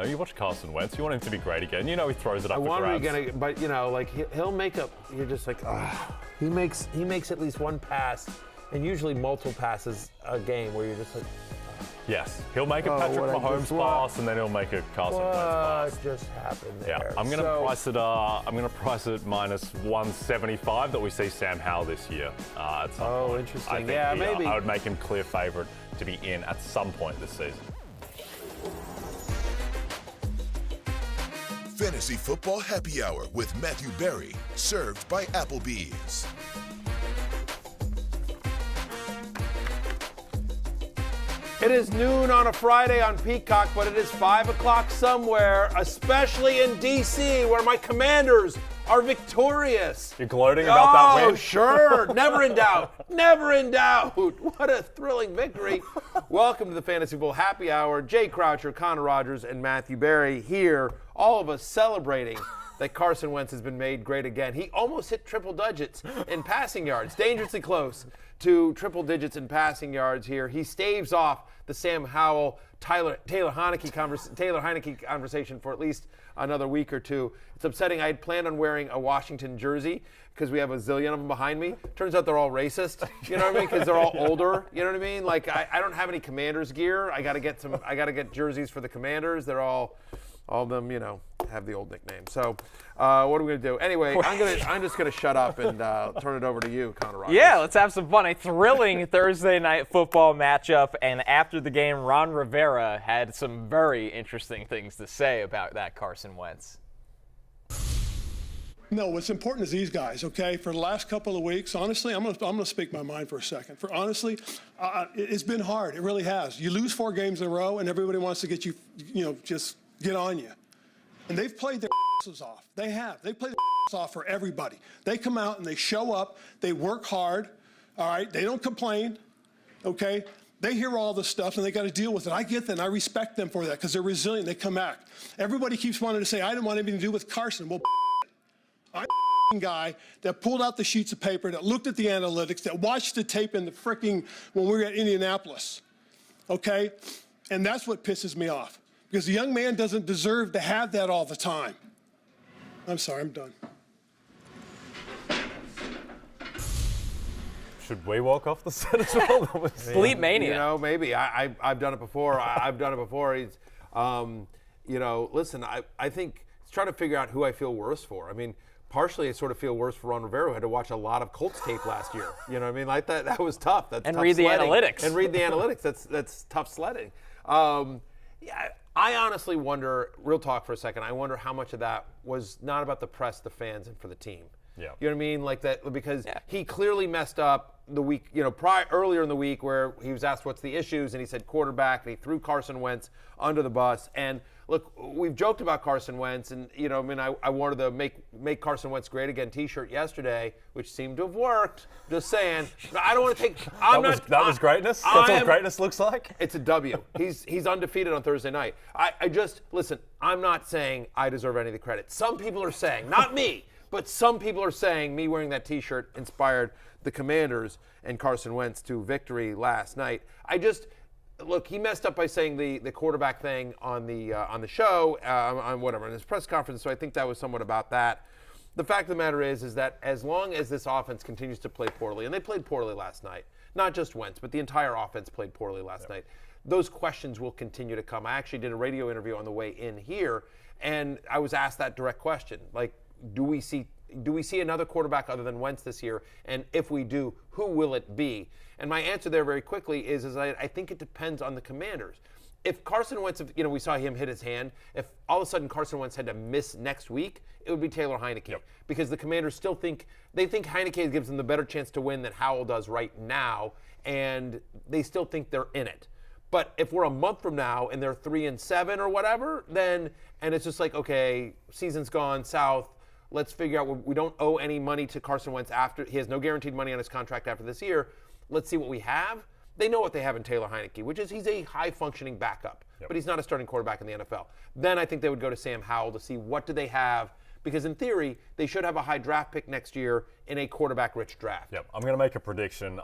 you watch Carson Wentz. You want him to be great again. He throws it up for grabs. But he'll make up. You're just like, he makes at least one pass, and usually multiple passes a game where you're just like. Yes, he'll make a Patrick Mahomes pass, and then he'll make a Carson Wentz pass. What just happened there? Yeah, I'm going to price it. I'm going to price it minus 175 that we see Sam Howell this year. At some point. Interesting. I think maybe. I would make him clear favorite to be in at some point this season. Fantasy Football Happy Hour with Matthew Berry, served by Applebee's. It is noon on a Friday on Peacock, but it is 5 o'clock somewhere, especially in D.C., where my Commanders are victorious. You're gloating about that win? Oh, sure. Never in doubt. Never in doubt. What a thrilling victory. Welcome to the Fantasy Football Happy Hour. Jay Croucher, Connor Rogers, and Matthew Berry here, all of us celebrating that Carson Wentz has been made great again. He almost hit triple digits in passing yards, dangerously close to triple digits in passing yards here. He staves off the Sam Howell, Taylor Heineke conversation for at least another week or two. It's upsetting. I had planned on wearing a Washington jersey because we have a zillion of them behind me. Turns out they're all racist. You know what I mean? Because they're all older. You know what I mean? Like I don't have any Commanders gear. I got to get jerseys for the Commanders. They're all of them, have the old nickname. So, what are we going to do? Anyway, I'm just going to shut up and turn it over to you, Connor Rogers. Yeah, let's have some fun. A thrilling Thursday night football matchup. And after the game, Ron Rivera had some very interesting things to say about that Carson Wentz. No, what's important is these guys, okay? For the last couple of weeks, honestly, I'm gonna speak my mind for a second. It's been hard. It really has. You lose 4 games in a row, and everybody wants to get you, just get on you. And they've played their asses off. They have. They played their asses off for everybody. They come out and they show up. They work hard, all right? They don't complain, okay? They hear all this stuff, and they got to deal with it. I get that, and I respect them for that because they're resilient. They come back. Everybody keeps wanting to say, I didn't want anything to do with Carson. Well, I'm the guy that pulled out the sheets of paper, that looked at the analytics, that watched the tape in the when we were at Indianapolis, okay? And that's what pisses me off. Because the young man doesn't deserve to have that all the time. I'm sorry, I'm done. Should we walk off the set as well? Bleep mania. Maybe. I've done it before. I've done it before. He's, listen, I think it's trying to figure out who I feel worse for. I mean, partially I sort of feel worse for Ron Rivera, who had to watch a lot of Colts tape last year. You know what I mean? Like that was tough. That's and tough read sledding. the analytics. And read the analytics. That's tough sledding. I honestly wonder, real talk for a second, I wonder how much of that was not about the press, the fans, and for the team. Yeah. You know what I mean? Like that, because he clearly messed up the week, earlier in the week where he was asked what's the issues, and he said quarterback, and he threw Carson Wentz under the bus. And look, we've joked about Carson Wentz, and I wanted the make Carson Wentz great again T-shirt yesterday, which seemed to have worked. Just saying, I don't want to take. That was greatness. That's what greatness looks like. It's a W. He's undefeated on Thursday night. I just listen. I'm not saying I deserve any of the credit. Some people are saying, not me. But some people are saying me wearing that T-shirt inspired the Commanders and Carson Wentz to victory last night. Look, he messed up by saying the quarterback thing on the show, on his press conference, so I think that was somewhat about that. The fact of the matter is that as long as this offense continues to play poorly, and they played poorly last night, not just Wentz, but the entire offense played poorly last night, those questions will continue to come. I actually did a radio interview on the way in here, and I was asked that direct question, like, do we see another quarterback other than Wentz this year? And if we do, who will it be? And my answer there very quickly is I think it depends on the Commanders. If Carson Wentz, we saw him hit his hand, if all of a sudden Carson Wentz had to miss next week, it would be Taylor Heineke. Yep. Because the Commanders still think Heineke gives them the better chance to win than Howell does right now, and they still think they're in it. But if we're a month from now and they're 3-7 or whatever, and it's just like, okay, season's gone south, let's figure out we don't owe any money to Carson Wentz after. He has no guaranteed money on his contract after this year. Let's see what we have. They know what they have in Taylor Heineke, which is he's a high-functioning backup, but he's not a starting quarterback in the NFL. Then I think they would go to Sam Howell to see what do they have, because in theory, they should have a high draft pick next year in a quarterback-rich draft. Yep, I'm going to make a prediction.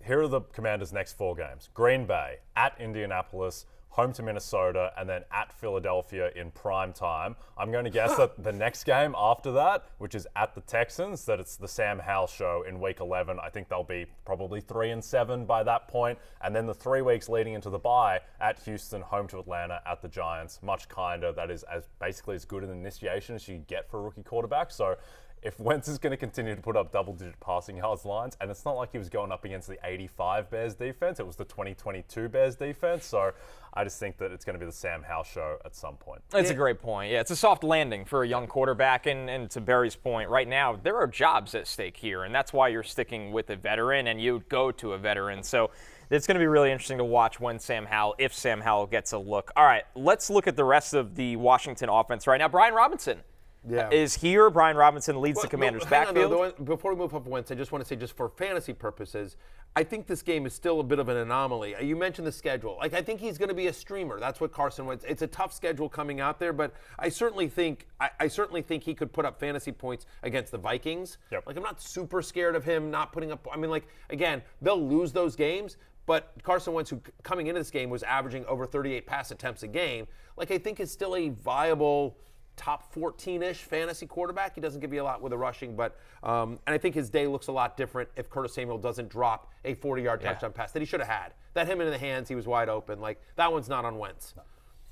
Here are the Commanders' next 4 games. Green Bay, at Indianapolis, home to Minnesota, and then at Philadelphia in prime time. I'm going to guess that the next game after that, which is at the Texans, that it's the Sam Howell show in week 11. I think they'll be probably 3-7 by that point. And then the 3 weeks leading into the bye at Houston, home to Atlanta, at the Giants. Much kinder. That is basically as good an initiation as you get for a rookie quarterback. So if Wentz is going to continue to put up double-digit passing yards lines, and it's not like he was going up against the 85 Bears defense, it was the 2022 Bears defense. So I just think that it's going to be the Sam Howell show at some point. That's a great point. Yeah, it's a soft landing for a young quarterback. And to Barry's point, right now, there are jobs at stake here, and that's why you're sticking with a veteran, and you go to a veteran. So it's going to be really interesting to watch when Sam Howell, if Sam Howell gets a look. All right, let's look at the rest of the Washington offense right now. Brian Robinson. Yeah. Is here. Brian Robinson leads the Commanders' backfield. Before we move up Wentz, I just want to say, just for fantasy purposes, I think this game is still a bit of an anomaly. You mentioned the schedule. I think he's going to be a streamer. That's what Carson Wentz. It's a tough schedule coming out there, but I certainly think he could put up fantasy points against the Vikings. Yep. I'm not super scared of him not putting up. Again, they'll lose those games. But Carson Wentz, who coming into this game was averaging over 38 pass attempts a game, I think is still a viable top 14-ish fantasy quarterback. He doesn't give you a lot with the rushing, but and I think his day looks a lot different if Curtis Samuel doesn't drop a 40-yard touchdown pass that he should have had. That him in the hands, he was wide open. That one's not on Wentz.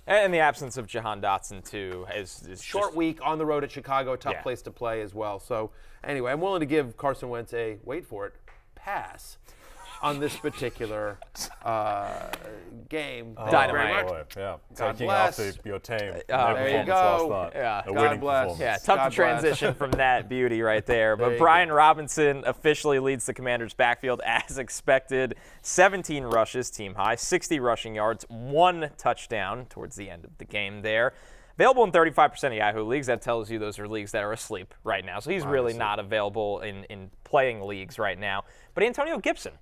And the absence of Jahan Dotson, too, is short week on the road at Chicago, a tough place to play as well. So anyway, I'm willing to give Carson Wentz a, wait for it, pass on this particular game. Dynamite. Yeah. God Taking bless. after your team. There you go. Yeah. A God winning bless. performance. Yeah, tough God to bless. transition from that beauty right there. But you Brian Robinson officially leads the Commanders' backfield as expected. 17 rushes, team high, 60 rushing yards, 1 touchdown towards the end of the game there. Available in 35% of Yahoo leagues. That tells you those are leagues that are asleep right now. So he's really not available in playing leagues right now. But Antonio Gibson,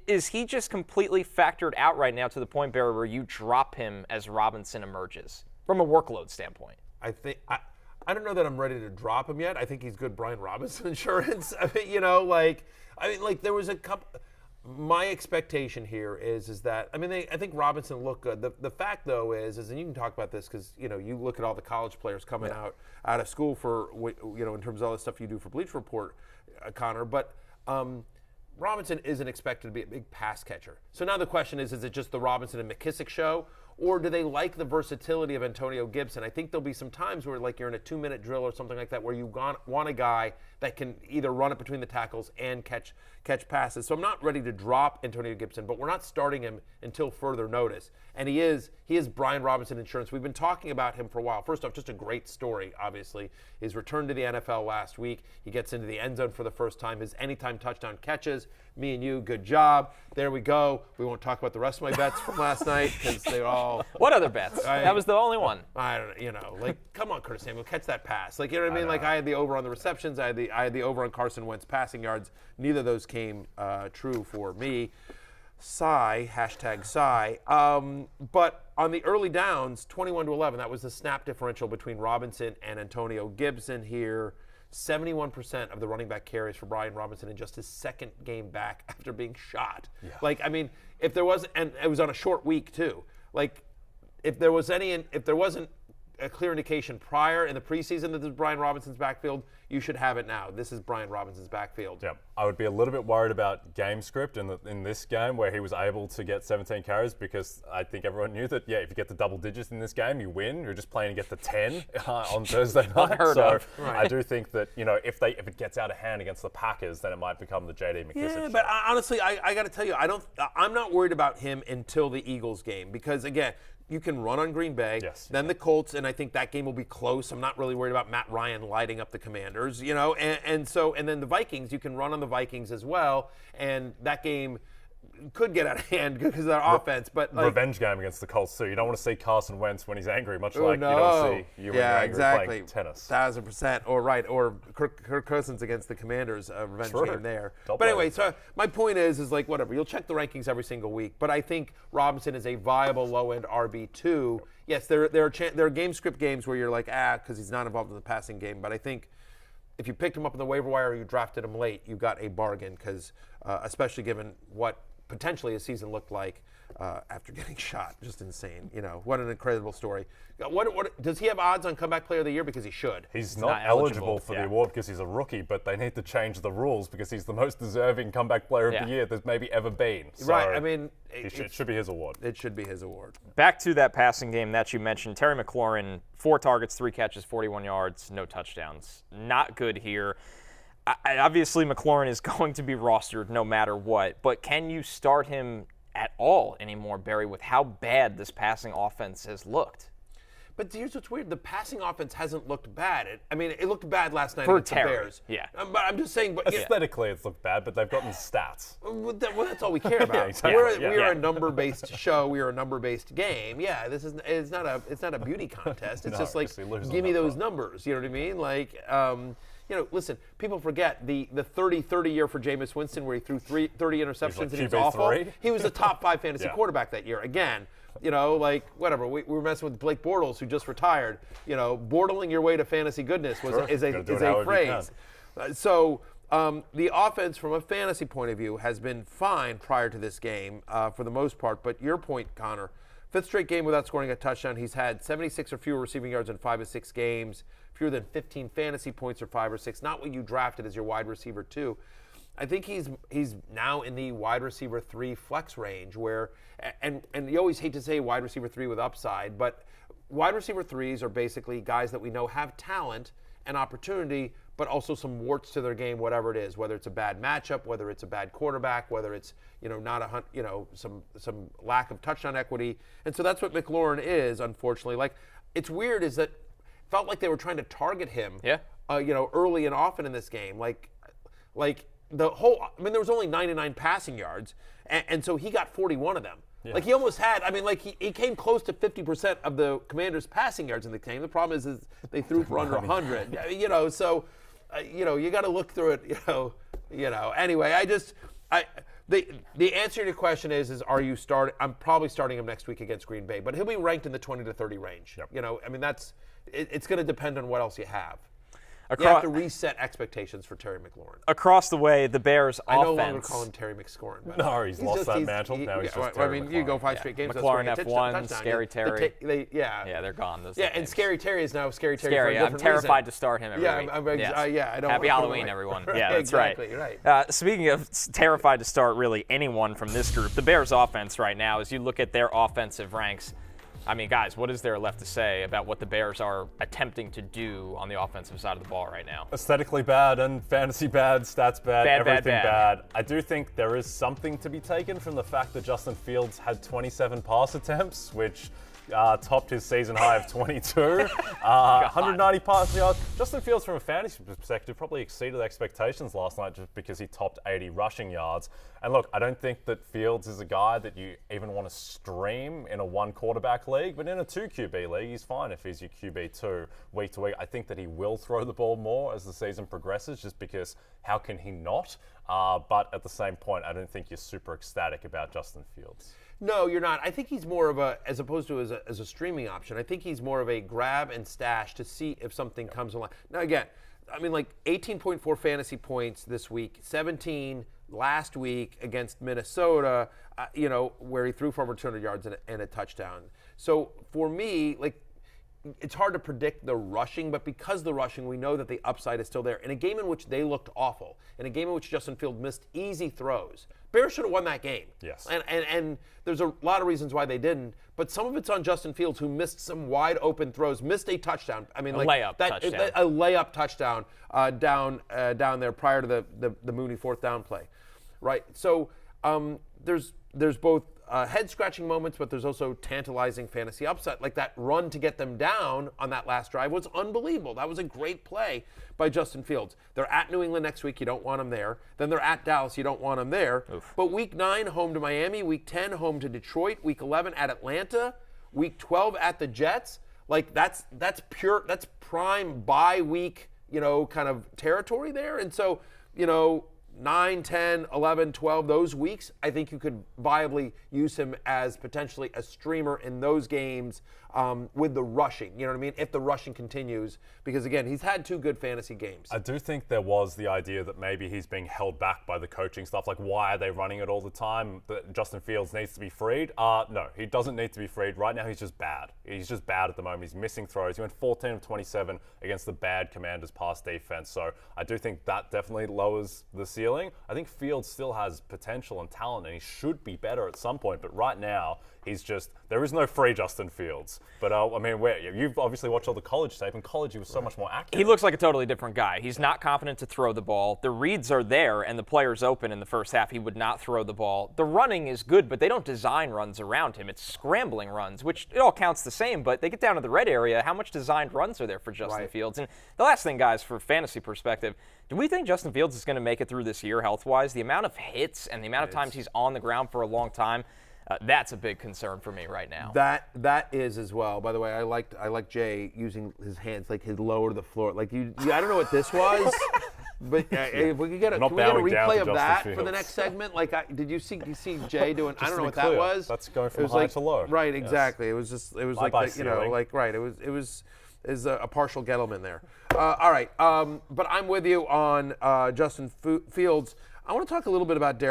is he just completely factored out right now to the point, Barry, where you drop him as Robinson emerges from a workload standpoint? I think I don't know that I'm ready to drop him yet. I think he's good Brian Robinson insurance. There was a couple. My expectation here is that I think Robinson looked good. The fact though is and you can talk about this because you look at all the college players coming out of school for in terms of all the stuff you do for Bleacher Report, Connor, but. Robinson isn't expected to be a big pass catcher. So now the question is it just the Robinson and McKissick show, or do they like the versatility of Antonio Gibson? I think there'll be some times where you're in a 2-minute drill or something like that where you want a guy that can either run it between the tackles and catch passes. So I'm not ready to drop Antonio Gibson, but we're not starting him until further notice. And he is Brian Robinson insurance. We've been talking about him for a while. First off, just a great story, obviously. His return to the NFL last week. He gets into the end zone for the first time. His anytime touchdown catches. Me and you, good job. There we go. We won't talk about the rest of my bets from last night because they're all. What other bets? That was the only one. I don't know. Come on, Curtis Samuel, catch that pass. You know what I mean? I had the over on the receptions. I had the over on Carson Wentz passing yards. Neither of those came true for me. Sigh, hashtag sigh. But on the early downs, 21-11, that was the snap differential between Robinson and Antonio Gibson here. 71% of the running back carries for Brian Robinson in just his second game back after being shot. Yeah. If there was, and it was on a short week too. If there wasn't a clear indication prior in the preseason that this is Brian Robinson's backfield, you should have it now. This is Brian Robinson's backfield. Yeah, I would be a little bit worried about game script in this game where he was able to get 17 carries because I think everyone knew that, if you get the double digits in this game, you win. You're just playing to get the 10 on Thursday night. I do think that, if it gets out of hand against the Packers, then it might become the J.D. McKissick show. But honestly, I got to tell you, I'm not worried about him until the Eagles game because, again, you can run on Green Bay, then the Colts, and I think that game will be close. I'm not really worried about Matt Ryan lighting up the Commanders, and then the Vikings, you can run on the Vikings as well, and that game could get out of hand because of their offense. But revenge game against the Colts too. You don't want to see Carson Wentz when he's angry, much like you don't see you when you're angry playing tennis. 1,000%. Or Kirk Cousins against the Commanders, a revenge game there. But anyway, so my point is whatever. You'll check the rankings every single week, but I think Robinson is a viable low-end RB2. Yes, there are game script games where you're because he's not involved in the passing game, but I think if you picked him up on the waiver wire or you drafted him late, you got a bargain because especially given what potentially his season looked like after getting shot. Just insane. What an incredible story. What does he have odds on comeback player of the year? Because he should. He's not eligible for the award because he's a rookie, but they need to change the rules because he's the most deserving comeback player of the year there's maybe ever been. So right. I mean, it should be his award. It should be his award. Back to that passing game that you mentioned, Terry McLaurin, 4 targets, 3 catches, 41 yards, no touchdowns. Not good here. Obviously, McLaurin is going to be rostered no matter what, but can you start him at all anymore, Barry, with how bad this passing offense has looked? But here's what's weird. The passing offense hasn't looked bad. It looked bad last night for against Terry. the Bears. Yeah. But I'm just saying. But, aesthetically, it's looked bad, but they've gotten stats. Well, that's all we care about. Exactly. We are a number-based show. We are a number-based game. Yeah, it's not a beauty contest. It's just like, give me those numbers. You know what I mean? Like, listen, people forget the 30-30 year for Jameis Winston where he threw 30 interceptions and he was awful. He was a top 5 fantasy quarterback that year. Again, whatever. We were messing with Blake Bortles, who just retired. Bortling your way to fantasy goodness is a phrase. So the offense, from a fantasy point of view, has been fine prior to this game for the most part. But your point, Connor, 5th straight game without scoring a touchdown. He's had 76 or fewer receiving yards in 5 of 6 games, fewer than 15 fantasy points or 5 or 6. Not what you drafted as your wide receiver 2. I think he's now in the wide receiver 3 flex range where, and you always hate to say wide receiver 3 with upside, but wide receiver 3s are basically guys that we know have talent and opportunity, but also some warts to their game, whatever it is, whether it's a bad matchup, whether it's a bad quarterback, whether it's some lack of touchdown equity, and so that's what McLaurin is, unfortunately. Like, it's weird is that it felt like they were trying to target him, early and often in this game, like. There was only 99 passing yards, and so he got 41 of them. Yeah. Like, he almost had, he came close to 50% of the Commanders' passing yards in the game. The problem is they threw for under 100. You got to look through it, Anyway, the answer to your question is are you starting? I'm probably starting him next week against Green Bay, but he'll be ranked in the 20 to 30 range. Yep. It's going to depend on what else you have. You have to reset expectations for Terry McLaurin. Across the way, the Bears' offense. I no longer call him Terry McScorin. No, he's lost that mantle. Now he's just Terry McLaurin. You go 5 straight games. McLaurin F1, Scary Terry. Yeah, they're gone. And Scary Terry is now Scary Terry. Scary. For a I'm terrified reason. to start him every week. I don't. Happy Halloween, everyone. Yeah, that's exactly, right. Speaking of terrified to start really anyone from this group, the Bears' offense right now, as you look at their offensive ranks, guys, what is there left to say about what the Bears are attempting to do on the offensive side of the ball right now? Aesthetically bad and fantasy bad, stats bad, everything bad. I do think there is something to be taken from the fact that Justin Fields had 27 pass attempts, which topped his season high of 22. 190 pass yards. Justin Fields, from a fantasy perspective, probably exceeded expectations last night just because he topped 80 rushing yards. And look, I don't think that Fields is a guy that you even want to stream in a 1 quarterback league, but in a 2 QB league, he's fine if he's your QB2 week to week. I think that he will throw the ball more as the season progresses just because how can he not? But at the same point, I don't think you're super ecstatic about Justin Fields. No, you're not. I think he's more of a, as opposed to as a streaming option, I think he's more of a grab and stash to see if something comes along. Now, again, 18.4 fantasy points this week, 17 last week against Minnesota, where he threw for over 200 yards and a touchdown. So for me, it's hard to predict the rushing, but because the rushing, we know that the upside is still there. In a game in which they looked awful, in a game in which Justin Fields missed easy throws, Bears should have won that game. Yes. And there's a lot of reasons why they didn't, but some of it's on Justin Fields, who missed some wide open throws, missed a touchdown. Layup touchdown. A layup touchdown down there prior to the Mooney 4th down play, right? So there's both head-scratching moments, but there's also tantalizing fantasy upside. Like that run to get them down on that last drive was unbelievable. That was a great play by Justin Fields. They're at New England next week. You don't want them there. Then they're at Dallas. You don't want them there. Oof. But week 9, home to Miami. Week 10, home to Detroit. Week 11, at Atlanta. Week 12, at the Jets. That's prime bye week, kind of territory there. And so, 9, 10, 11, 12, those weeks, I think you could viably use him as potentially a streamer in those games with the rushing. You know what I mean? If the rushing continues, because again, he's had 2 good fantasy games. I do think there was the idea that maybe he's being held back by the coaching stuff. Like, why are they running it all the time? That Justin Fields needs to be freed? No, he doesn't need to be freed. Right now, he's just bad. He's just bad at the moment. He's missing throws. He went 14 of 27 against the bad Commanders pass defense. So I do think that definitely lowers the ceiling. I think Fields still has potential and talent, and he should be better at some point. But right now, there is no free Justin Fields. But I mean, you've obviously watched all the college tape. In college, he was so much more accurate. He looks like a totally different guy. He's not confident to throw the ball. The reads are there, and the player's open in the first half. He would not throw the ball. The running is good, but they don't design runs around him. It's scrambling runs, which it all counts the same, but they get down to the red area. How much designed runs are there for Justin Fields? And the last thing, guys, for fantasy perspective, do we think Justin Fields is going to make it through this year health-wise? The amount of hits and the amount of times he's on the ground for a long time, that's a big concern for me right now. That is as well. By the way, I like Jay using his hands like his lower to the floor. Like I don't know what this was, but if we could get a replay of that for the next segment. Like, did you see Jay doing? I don't know what that was. That's going from high to low. Right, exactly. Yes. It was like It was a partial Gettleman there. All right, but I'm with you on Justin Fields. I want to talk a little bit about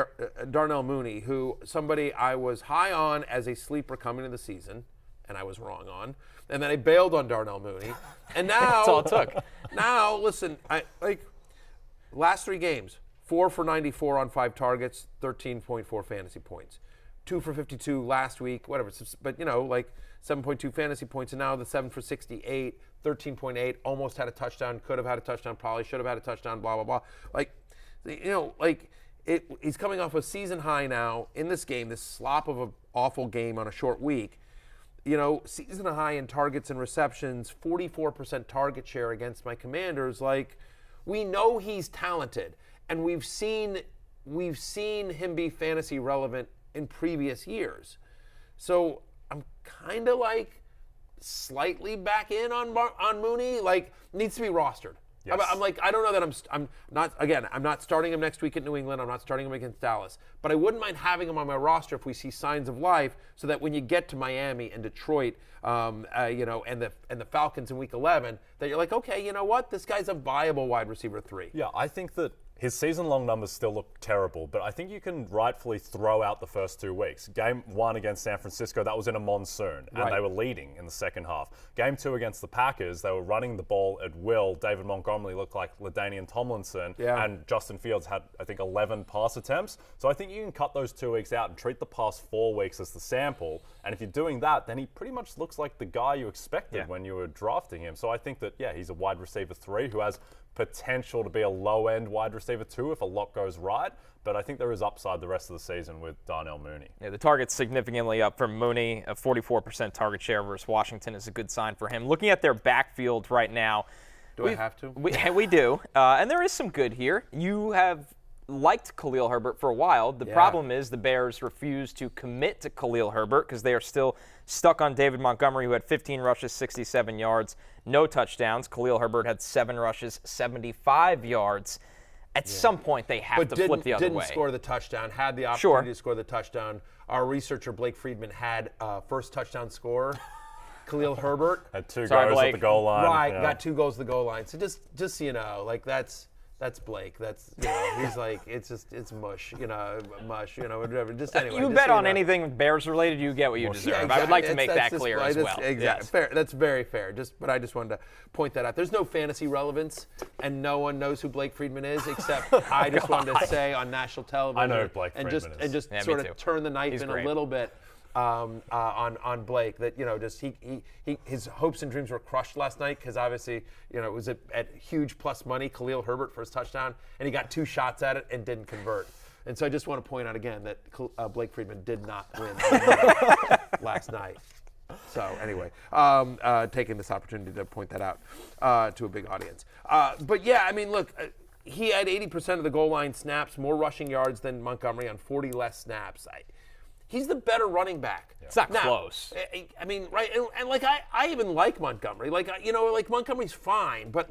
Darnell Mooney, who somebody I was high on as a sleeper coming into the season, and I was wrong on. And then I bailed on Darnell Mooney. And now that's all it took. Now, listen, last 3 games, 4 for 94 on 5 targets, 13.4 fantasy points. 2 for 52 last week, whatever. But, 7.2 fantasy points, and now the 7 for 68, 13.8, almost had a touchdown, could have had a touchdown, probably should have had a touchdown, blah, blah, blah. He's coming off a season high now in this game, this slop of an awful game on a short week. Season high in targets and receptions, 44% target share against my Commanders. We know he's talented, and we've seen him be fantasy relevant in previous years. So I'm kind of slightly back in on Mooney. Needs to be rostered. Yes. I don't know that I'm not starting him next week at New England. I'm not starting him against Dallas. But I wouldn't mind having him on my roster if we see signs of life, so that when you get to Miami and Detroit, and the Falcons in Week 11, that you're like, okay, you know what? This guy's a viable wide receiver 3. Yeah, I think that his season-long numbers still look terrible, but I think you can rightfully throw out the first 2 weeks. Game 1 against San Francisco, that was in a monsoon, and they were leading in the second half. Game 2 against the Packers, they were running the ball at will. David Montgomery looked like LaDainian Tomlinson, and Justin Fields had, I think, 11 pass attempts. So I think you can cut those 2 weeks out and treat the past 4 weeks as the sample. And if you're doing that, then he pretty much looks like the guy you expected when you were drafting him. So I think that, he's a wide receiver 3 who has potential to be a low-end wide receiver 2 if a lot goes right, but I think there is upside the rest of the season with Darnell Mooney. Yeah, the target's significantly up for Mooney. A 44% target share versus Washington is a good sign for him. Looking at their backfield right now. Do I have to? We do, and there is some good here. You have liked Khalil Herbert for a while. The problem is the Bears refuse to commit to Khalil Herbert because they are still stuck on David Montgomery, who had 15 rushes, 67 yards, no touchdowns. Khalil Herbert had 7 rushes, 75 yards. At some point, they have to flip the other way. Didn't score the touchdown, had the opportunity to score the touchdown. Our researcher, Blake Friedman, had first touchdown score. Khalil Herbert. Had 2 goals at the goal line. Right, got 2 goals at the goal line. So just so you know, that's Blake. That's, he's it's mush, whatever. Just anyway. You bet on anything Bears related, you get what you deserve. Yeah, exactly. I would like to make that clear as well. Exactly. Yes. Fair. That's very fair. But I just wanted to point that out. There's no fantasy relevance, and no one knows who Blake Friedman is, except I just wanted to say on national television. I know who Blake Friedman is. And just sort of turn the knife in a little bit. On Blake, that his hopes and dreams were crushed last night because obviously it was at huge plus money, Khalil Herbert for his touchdown, and he got 2 shots at it and didn't convert. And so I just want to point out again that Blake Friedman did not win last night. So anyway, taking this opportunity to point that out to a big audience. But yeah, I mean, look. He had 80% of the goal line snaps, more rushing yards than Montgomery on 40 less snaps. He's the better running back. It's not close. I mean, right? And I even like Montgomery. Montgomery's fine, but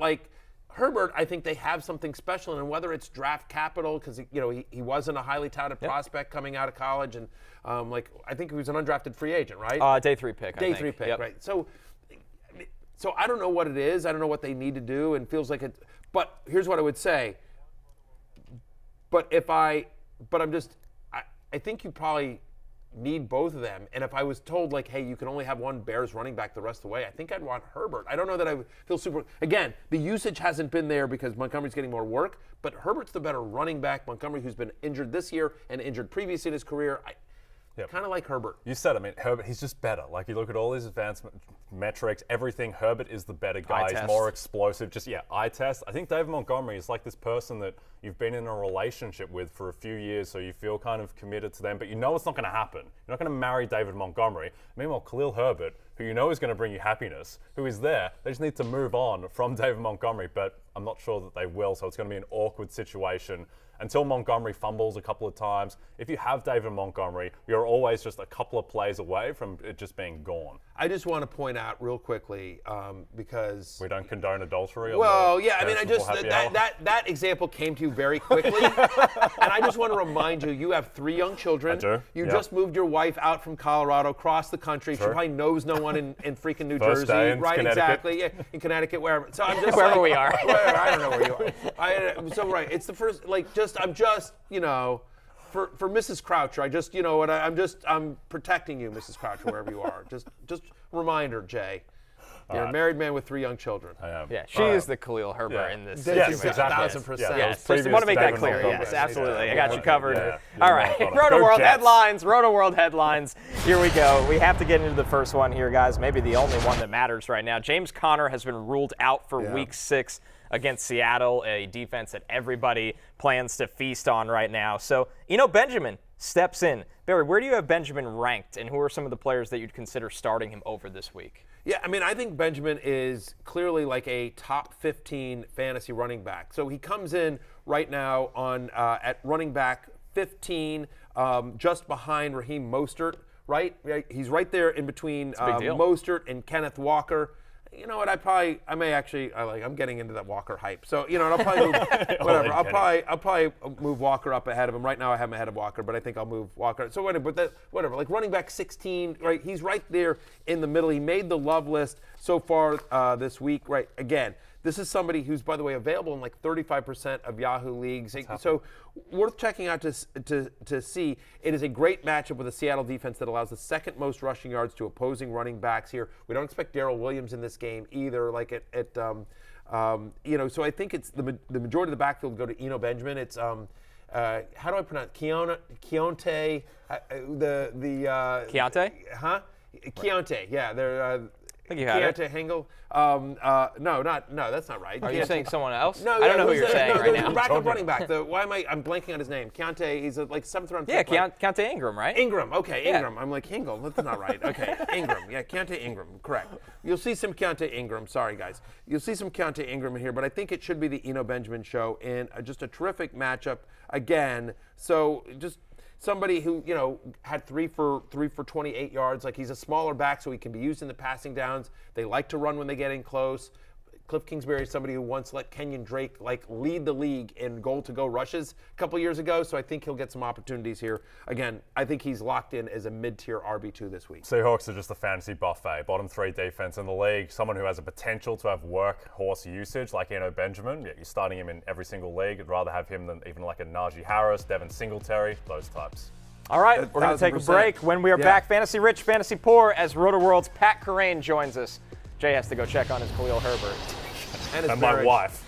Herbert, I think they have something special, and whether it's draft capital, because he wasn't a highly touted prospect coming out of college, and I think he was an undrafted free agent, right? Day 3 pick. Day 3 pick, right? So I don't know what it is. I don't know what they need to do, and feels like it. But here's what I would say. I think you probably need both of them. And if I was told, like, hey, you can only have one Bears running back the rest of the way, I think I'd want Herbert. I don't know that I feel super. Again, the usage hasn't been there because Montgomery's getting more work, but Herbert's the better running back. Montgomery, who's been injured this year and injured previously in his career, kind of like Herbert. You said, Herbert, he's just better. Like, you look at all his advanced metrics, everything, Herbert is the better guy. He's more explosive. Eye test. I think David Montgomery is like this person that you've been in a relationship with for a few years, so you feel kind of committed to them, but you know it's not going to happen. You're not going to marry David Montgomery. Meanwhile, Khalil Herbert, who you know is going to bring you happiness, who is there, they just need to move on from David Montgomery, but I'm not sure that they will, so it's going to be an awkward situation. Until Montgomery fumbles a couple of times, if you have David Montgomery, you're always just a couple of plays away from it just being gone. I just want to point out real quickly, because we don't condone adultery. Well, yeah, that example came to you very quickly, and I just want to remind you, you have 3 young children. I do. You just moved your wife out from Colorado, across the country. She probably knows no one in freaking New Jersey, day in right? Connecticut. Exactly. Yeah, in Connecticut, wherever. So I'm just wherever we are. I don't know where you are. So right, it's the first. I'm just for Mrs. Croucher, I'm protecting you, Mrs. Croucher, wherever you are. Just reminder, Jay. You're a married man with 3 young children. I am. Yeah, she is the Khalil Herbert in this Yes, situation. exactly. 1,000%. Yes, just want to make that clear. Yes, absolutely. I got you covered. Yeah. All right, Rotoworld headlines. Rotoworld headlines. Here we go. We have to get into the first one here, guys. Maybe the only one that matters right now. James Conner has been ruled out for Week 6 against Seattle, a defense that everybody plans to feast on right now. So Eno Benjamin steps in. Barry, where do you have Benjamin ranked, and who are some of the players that you'd consider starting him over this week? Yeah, I think Benjamin is clearly like a top 15 fantasy running back. So he comes in right now on at running back 15, just behind Raheem Mostert, right? He's right there in between Mostert and Kenneth Walker. You know what? I'm getting into that Walker hype. So I'll probably move whatever. I'll probably move Walker up ahead of him. Right now I have him ahead of Walker, but I think I'll move Walker. So whatever. Like running back 16, right? He's right there in the middle. He made the love list so far this week, right? Again, this is somebody who's, by the way, available in like 35% of Yahoo leagues. So worth checking out to see. It is a great matchup with a Seattle defense that allows the second most rushing yards to opposing running backs here. We don't expect Darrell Williams in this game either. So I think it's the majority of the backfield go to Eno Benjamin. It's how do I pronounce Keontae? Keontae? Huh? Keontae. Yeah, they're. I think you had Keontae Hengel. No, that's not right. Are you saying someone else? No, I don't know who you're saying right now. The backup running back. I'm blanking on his name. Keontae, he's a 7th round pick. Yeah, Keontae Ingram, right? Ingram, okay, Ingram. Yeah. I'm like, Hengel, that's not right. Okay, Ingram. Yeah, Keontae Ingram, correct. You'll see some Keontae Ingram. Sorry, guys. You'll see some Keontae Ingram in here, but I think it should be the Eno Benjamin show in just a terrific matchup again. So just somebody who, had 3 for 28 yards. Like, he's a smaller back, so he can be used in the passing downs. They like to run when they get in close. Cliff Kingsbury is somebody who once let Kenyon Drake lead the league in goal-to-go rushes a couple years ago, so I think he'll get some opportunities here. Again, I think he's locked in as a mid-tier RB2 this week. Seahawks are just a fantasy buffet. Bottom 3 defense in the league. Someone who has a potential to have workhorse usage like Eno Benjamin. Yeah, you're starting him in every single league. I'd rather have him than even like a Najee Harris, Devin Singletary, those types. All right, we're going to take a break. When we are back, Fantasy Rich, Fantasy Poor, as Rotoworld's Pat Kerrane joins us. Jay has to go check on his Khalil Herbert. And my wife.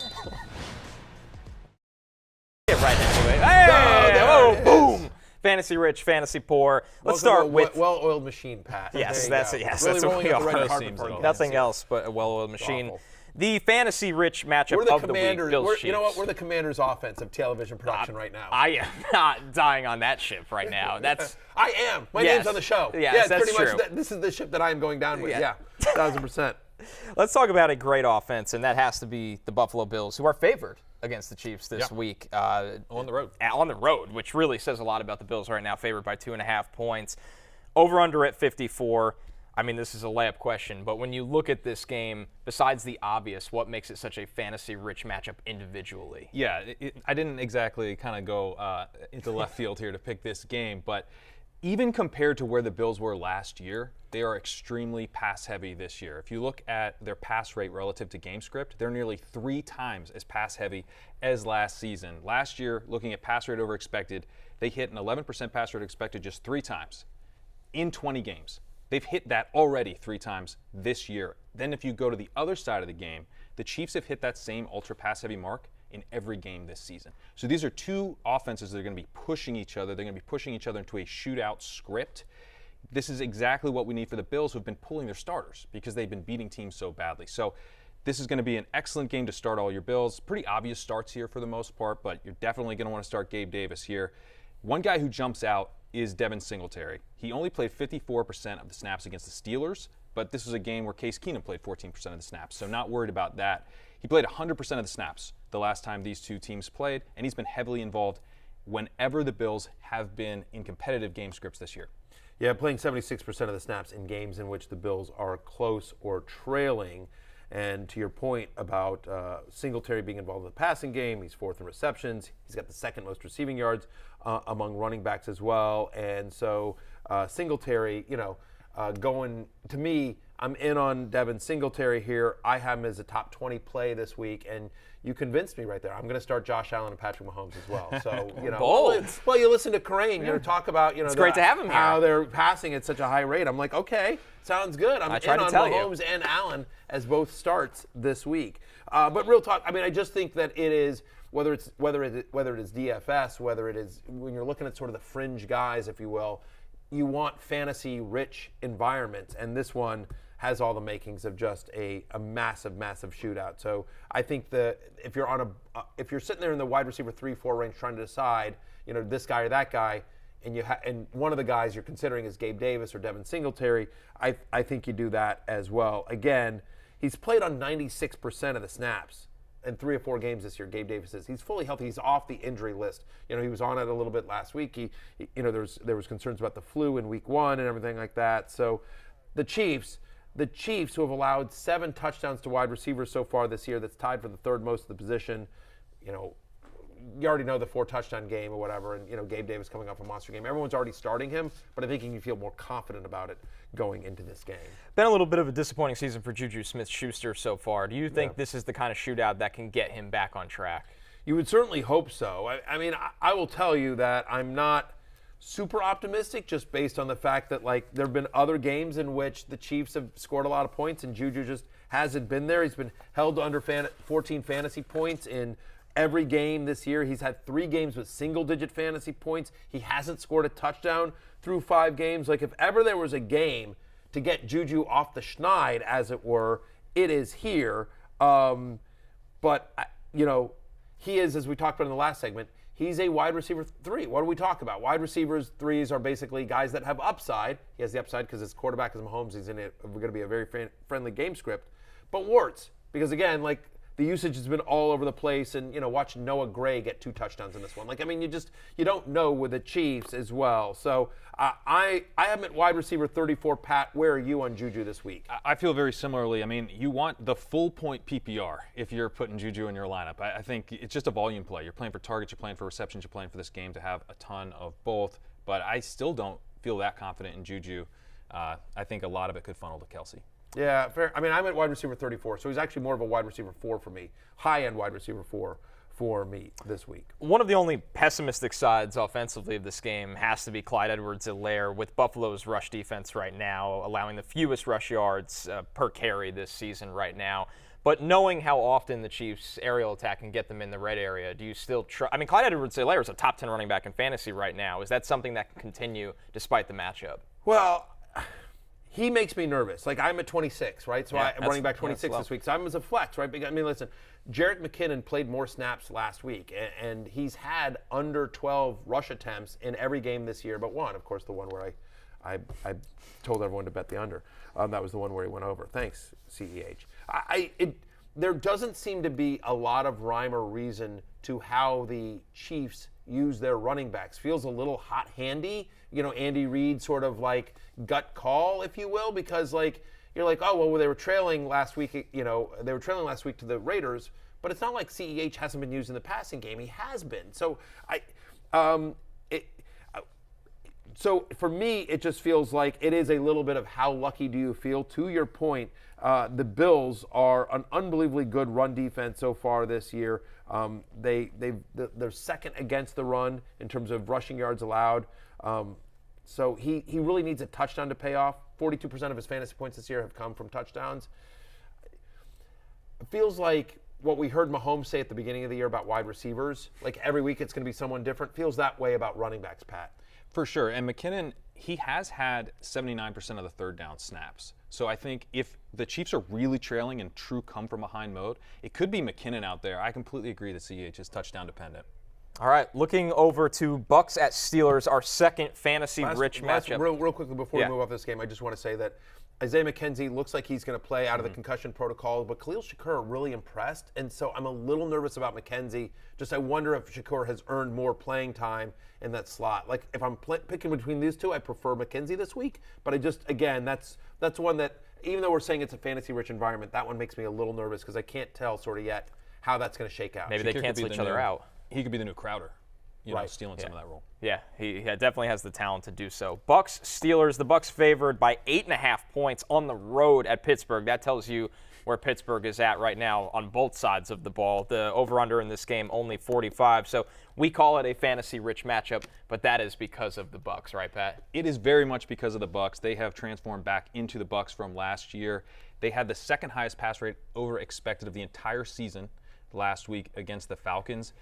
Get right into it. Hey! Boom! Fantasy Rich, Fantasy Poor. Let's start with well-oiled machine, Pat. Yes, really that's what we are. Nothing else but a well-oiled machine. Awful. The Fantasy Rich matchup of the week. Bills, you know what? We're the Commanders' offensive television production right now. I am not dying on that ship right now. That's I am. My name's on the show. Yes, that's pretty true. much. This is the ship that I am going down with. Yeah, 1,000%. Let's talk about a great offense, and that has to be the Buffalo Bills, who are favored against the Chiefs this week. On the road. On the road, which really says a lot about the Bills right now, favored by 2.5 points. Over-under at 54. I mean, this is a layup question, but when you look at this game, besides the obvious, what makes it such a fantasy-rich matchup individually? Yeah, I didn't exactly kind of go into left field here to pick this game, but even compared to where the Bills were last year, they are extremely pass-heavy this year. If you look at their pass rate relative to game script, they're nearly 3 times as pass-heavy as last season. Last year, looking at pass rate over expected, they hit an 11% pass rate expected just 3 times in 20 games. They've hit that already 3 times this year. Then if you go to the other side of the game, the Chiefs have hit that same ultra pass-heavy mark in every game this season. So these are 2 offenses that are going to be pushing each other. They're going to be pushing each other into a shootout script. This is exactly what we need for the Bills, who've been pulling their starters because they've been beating teams so badly. So this is going to be an excellent game to start all your Bills. Pretty obvious starts here for the most part, but you're definitely going to want to start Gabe Davis here. One guy who jumps out is Devin Singletary. He only played 54% of the snaps against the Steelers, but this was a game where Case Keenum played 14% of the snaps, so not worried about that. He played 100% of the snaps the last time these 2 teams played, and he's been heavily involved whenever the Bills have been in competitive game scripts this year. Yeah, playing 76% of the snaps in games in which the Bills are close or trailing. And to your point about Singletary being involved in the passing game, he's 4th in receptions. He's got the 2nd most receiving yards among running backs as well. And so Singletary, going to me, I'm in on Devin Singletary here. I have him as a top 20 play this week, and you convinced me right there. I'm going to start Josh Allen and Patrick Mahomes as well. So, Bold. well, you listen to Kerrane, talk about, it's great to have him here. How they're passing at such a high rate. I'm like, okay, sounds good. I'm in on Mahomes and Allen as both starts this week. But real talk, I mean, I just think that it is, whether it is DFS, whether it is when you're looking at sort of the fringe guys, if you will, you want fantasy-rich environments, and this one has all the makings of just a massive, massive shootout. So I think that if you're sitting there in the wide receiver 3-4 range trying to decide, this guy or that guy, and one of the guys you're considering is Gabe Davis or Devin Singletary, I think you do that as well. Again, he's played on 96% of the snaps in 3 or 4 games this year. Gabe Davis is. He's fully healthy. He's off the injury list. He was on it a little bit last week. There was concerns about the flu in week 1 and everything like that. So the Chiefs, who have allowed 7 touchdowns to wide receivers so far this year, that's tied for the 3rd most of the position. You already know the 4-touchdown game or whatever, and Gabe Davis coming off a monster game. Everyone's already starting him, but I think you can feel more confident about it going into this game. Been a little bit of a disappointing season for Juju Smith-Schuster so far. Do you think this is the kind of shootout that can get him back on track? You would certainly hope so. I mean, I will tell you that I'm not super optimistic just based on the fact that, there have been other games in which the Chiefs have scored a lot of points and Juju just hasn't been there. He's been held to under 14 fantasy points in every game this year. He's had 3 games with single-digit fantasy points. He hasn't scored a touchdown through 5 games. If ever there was a game to get Juju off the schneid, as it were, it is here. But he is, as we talked about in the last segment, he's a wide receiver 3. What do we talk about? Wide receivers 3s are basically guys that have upside. He has the upside because his quarterback is Mahomes. He's going to be a very friendly game script. But warts, because again, the usage has been all over the place, and watch Noah Gray get 2 touchdowns in this one. You don't know with the Chiefs as well. So I have him at wide receiver 34. Pat, where are you on Juju this week? I feel very similarly. I mean, you want the full point PPR if you're putting Juju in your lineup. I think it's just a volume play. You're playing for targets, you're playing for receptions, you're playing for this game to have a ton of both. But I still don't feel that confident in Juju. I think a lot of it could funnel to Kelsey. Yeah, fair. I mean, I'm at wide receiver 34, so he's actually more of a wide receiver 4 for me. High-end wide receiver 4 for me this week. One of the only pessimistic sides offensively of this game has to be Clyde Edwards-Helaire with Buffalo's rush defense right now, allowing the fewest rush yards per carry this season right now. But knowing how often the Chiefs' aerial attack can get them in the red area, do you still I mean, Clyde Edwards-Helaire is a top 10 running back in fantasy right now. Is that something that can continue despite the matchup? Well, he makes me nervous. I'm at 26, right? So I'm running back 26 this week. So I'm as a flex, right? I mean, listen, Jerick McKinnon played more snaps last week, and he's had under 12 rush attempts in every game this year, but one. Of course, the one where I told everyone to bet the under. That was the one where he went over. Thanks, CEH. There doesn't seem to be a lot of rhyme or reason to how the Chiefs use their running backs. Feels a little hot-handy, Andy Reid sort of like gut call, if you will, because like you're like, oh well, they were trailing last week, they were trailing last week to the Raiders, but it's not like CEH hasn't been used in the passing game. He has been. So So for me, it just feels like it is a little bit of how lucky do you feel. To your point, the Bills are an unbelievably good run defense so far this year. They're second against the run in terms of rushing yards allowed. So he really needs a touchdown to pay off. 42% of his fantasy points this year have come from touchdowns. It feels like what we heard Mahomes say at the beginning of the year about wide receivers, like every week it's going to be someone different, feels that way about running backs, Pat. For sure. And McKinnon, he has had 79% of the third down snaps. So I think if the Chiefs are really trailing in true come-from-behind mode, it could be McKinnon out there. I completely agree that CEH is touchdown dependent. All right, looking over to Bucs at Steelers, our second fantasy-rich matchup. Real quickly before we move off this game, I just want to say that Isaiah McKenzie looks like he's going to play out of the concussion protocol, but Khalil Shakur really impressed, and so I'm a little nervous about McKenzie. Just I wonder if Shakur has earned more playing time in that slot. Like if I'm picking between these two, I prefer McKenzie this week, but I just, again, that's one that, even though we're saying it's a fantasy-rich environment, that one makes me a little nervous because I can't tell sort of yet how that's going to shake out. Maybe they cancel each other out. He could be the new Crowder. Stealing some of that role. Yeah, he definitely has the talent to do so. Bucs-Steelers, the Bucs favored by 8.5 points on the road at Pittsburgh. That tells you where Pittsburgh is at right now on both sides of the ball. The over-under in this game, only 45. So we call it a fantasy-rich matchup, but that is because of the Bucs, right, Pat? It is very much because of the Bucs. They have transformed back into the Bucs from last year. They had the second highest pass rate over expected of the entire season last week against the Falcons.